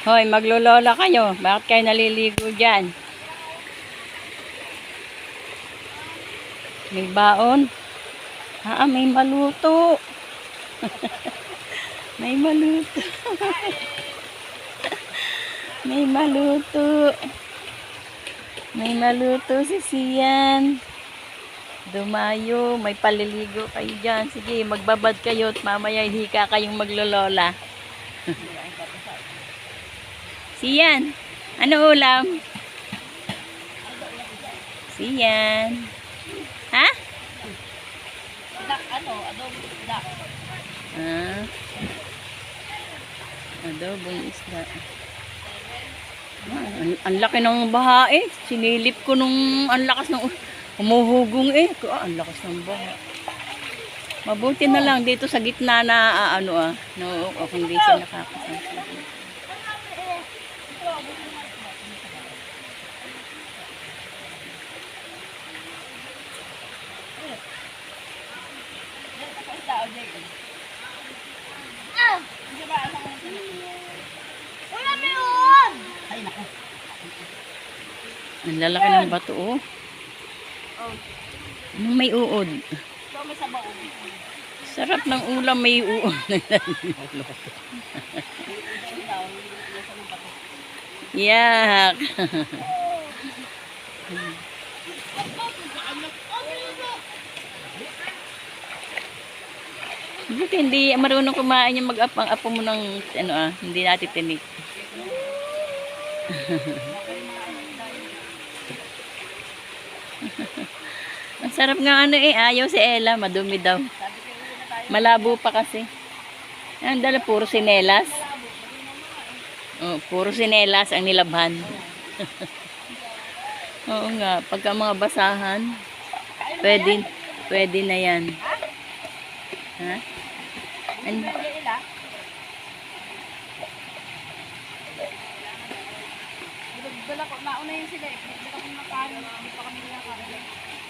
Hoy, maglolola kayo. Bakit kayo naliligo dyan? May baon? May maluto. May maluto. May maluto. May maluto si Sian. Dumayo. May paliligo kayo dyan. Sige, magbabad kayo at mamaya hika kayong maglolola. Sian, ano ulam? Sian. Ha? Adobong isda. Adobong isda. Ang laki ng baha eh. Sinilip ko nung ang lakas ng humuhugong eh. Ang lakas ng baha. Mabuti na lang dito sa gitna na kung hindi siya nakakasansin. Ang lalaki ng bato oh. Anong may uod? Sarap ng ulam may uod. Yak. Buti hindi marunong kumain yung mag-apang apo mo ng hindi natin tinik. Ang sarap nga ayaw si Ella, madumi daw. Malabo pa kasi. Ang dala puro sinelas. Oh, puro sinelas ang nilabhan. Oo nga, pagka mga basahan, pwede na yan. Ha?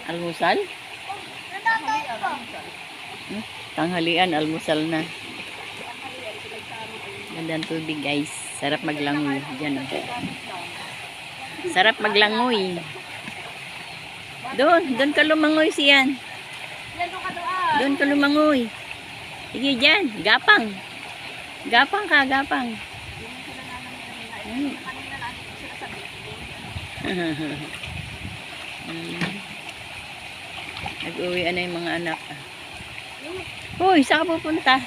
Almusal? Tanghalian, almusal na. Gandang tubig guys. Sarap maglangoy. Diyan oh. Sarap maglangoy. Doon ka lumangoy siyan. Doon ka lumangoy. Sige dyan, gapang. Gapang ka, gapang. Nag-uwi na yung mga anak. Hoy, saan ka pupunta?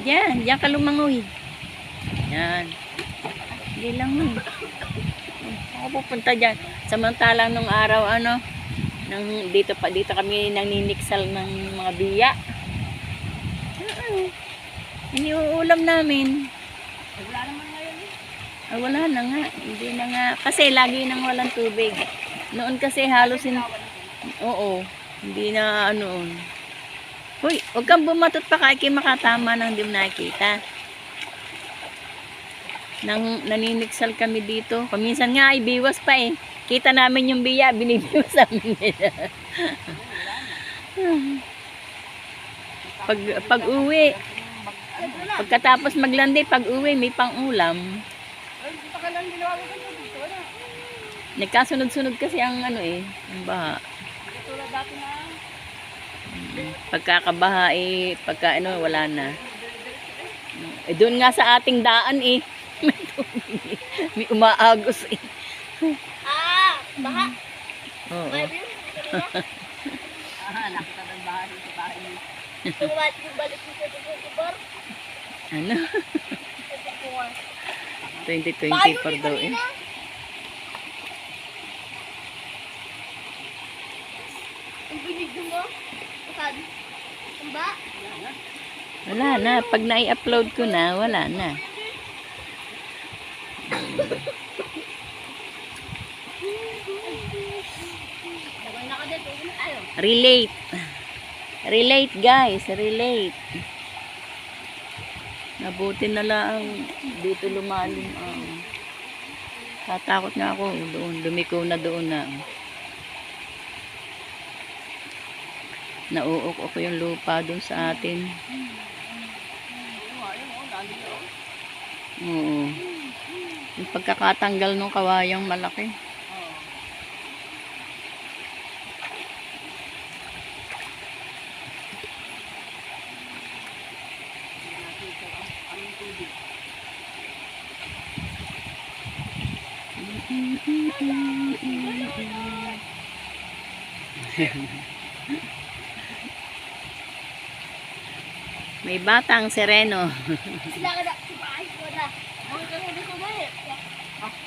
Diyan ka lumangoy. Yan. Hindi lang mo. Saan ka pupunta dyan? Samantalang nung araw, dito kami naniniksal ng mga biya. Iniuulam namin. Wala naman ngayon eh. Wala na nga. Hindi na nga. Kasi lagi nang walang tubig. Noon kasi halos oo. Hindi na Hoy, huwag kang bumatot pa kaya makatama nang hindi mo nakikita. Naniniksal kami dito. Paminsan nga ay biwas pa eh. Kita namin yung biya, binibiwas namin nila. Pag uwi, pagkatapos maglandi, pag uwi, may pang-ulam. Nagkasunod-sunod kasi ang ang baha. Pagkakabaha wala na. Doon nga sa ating daan may umaagos Baha? Oo. Nakita ng baha sa bahay niyo. Balik mo sa 24? Ano? 2024 daw eh. Ang binigyo mo? Saan? Ang ba? Wala na. Pag na-i-upload ko na, wala na. Relate. Relate guys. Relate. Nabuti na lang dito lumalim tatakot nga ako doon. Dumiko na doon na. Nauuk ako yung lupa doon sa atin. Oo. Yung pagkakatanggal ng kawayang malaki. Oo. Anong tubig? May batang sereno. Sila ka na. Sumahay ko na. Bakit ka na sumahay?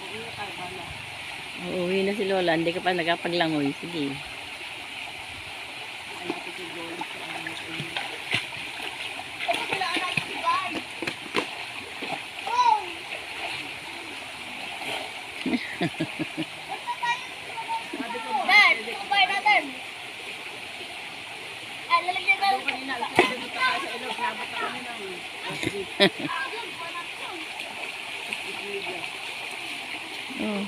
Uwi na tayo bala. Uuwi na si Lola, hindi ka pa nagapaglangoy. Sige. Hanapin ko doon sa ano sa inyo. Dad, kumpay natin. Ay, lalagyan tayo. Kanina, lalagyan tayo sa ilog. Labot na kami ng Oh.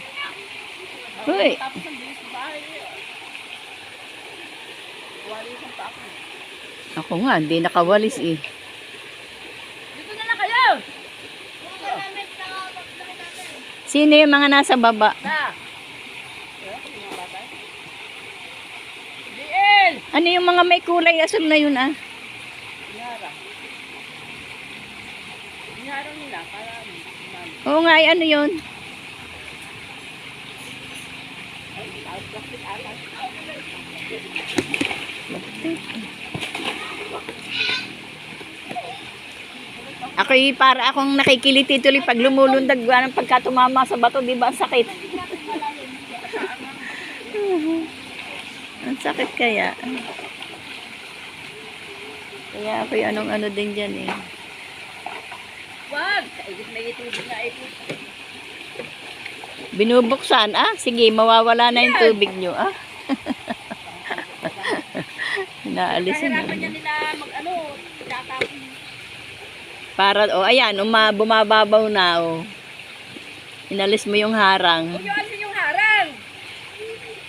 Hoy! tapos ang bilis sa bahay. Wali isang tapo. Ako nga, hindi nakawalis eh. Dito na lang kayo! Sino yung mga nasa baba? Na! DL! Ano yung mga may kulay asul na yun ah? Inyara. Inyara nila para Oo nga, ay ano yun? plastic atas. Ako'y para akong nakikiliti tuloy pag lumulundag ng pagka tumama sa bato, di ba? Ang sakit. Ang sakit kaya. Kaya ako'y anong-ano din dyan eh. Wag! Kaigit na itubig na ito. Binubuksan, ah? Sige, mawawala na yung tubig nyo, ah? Naalisin na. Kahirapan niya nila mag-ano, tatapon. Para, oh, ayan, bumababaw na, oh. Inalis mo yung harang. Huwag niyo alisin yung harang!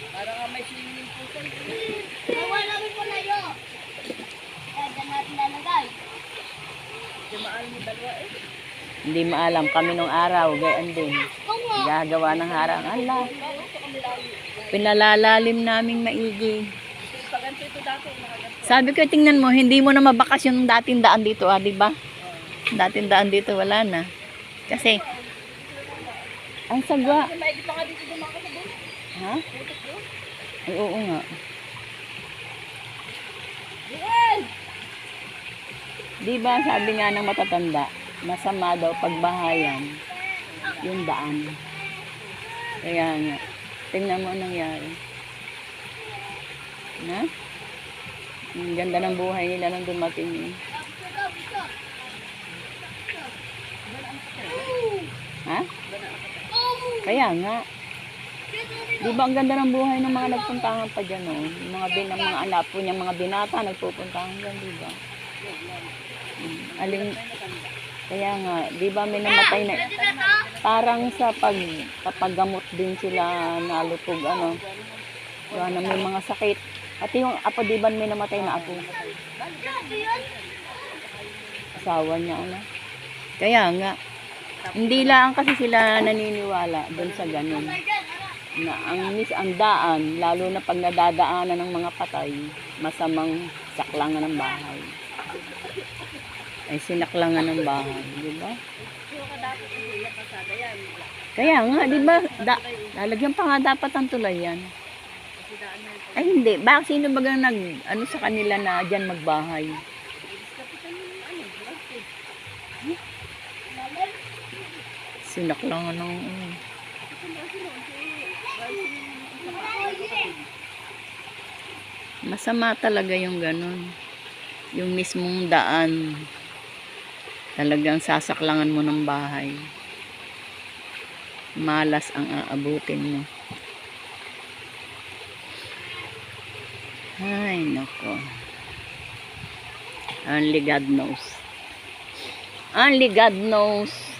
Para nga may swimming pool sa ito. Wala namin po na yun. Kaya dyan natin lalagay. Dimaan mo dalawa eh. Hindi maalam kami nung araw, gayon din. Gagawa ng harang. Ala, pinalalalim naming maigi. Pag ganito ito dati, nakaganto. Sabi ko, tingnan mo, hindi mo na mabakas yung dating daan dito, ah, di ba? Dating daan dito, wala na. Kasi, ang sagwa. Maigit pa nga dito dumaka sa doon. Ha? Ay, oo nga. DL! Di ba, sabi nga ng matatanda, masama daw pagbahayan yung daan. Kaya nga, tingnan mo anong nangyari. Na? Ang ganda ng buhay nila nung dumating eh. Ha? Kaya nga. Di ba ang ganda ng buhay ng mga nagpuntahan pa dyan, oh? Yung mga anak po niyang mga binata nagpupuntahan dyan, di ba? Aling, kaya nga, di ba may namatay na, parang sa paggamot din sila nalutog, ano, diba, na may mga sakit. At yung apo, di ba may namatay na apo? Asawa niya, ano. Kaya nga, hindi lang kasi sila naniniwala doon sa ganun. Na ang daan, lalo na pag nadadaanan ng mga patay, masamang saklangan ng bahay. Ay sinaklangan ng bahay, di ba? Kaya nga, di ba? Lalagyan pa nga dapat ang tulay yan. Ay hindi, bakit sino bagang ano sa kanila na dyan magbahay? Sinaklangan ng masama talaga yung ganun. Yung mismong daan, talagang sasaklangan mo ng bahay. Malas ang aabutin mo. Ay, nako. Only God knows. Only God knows.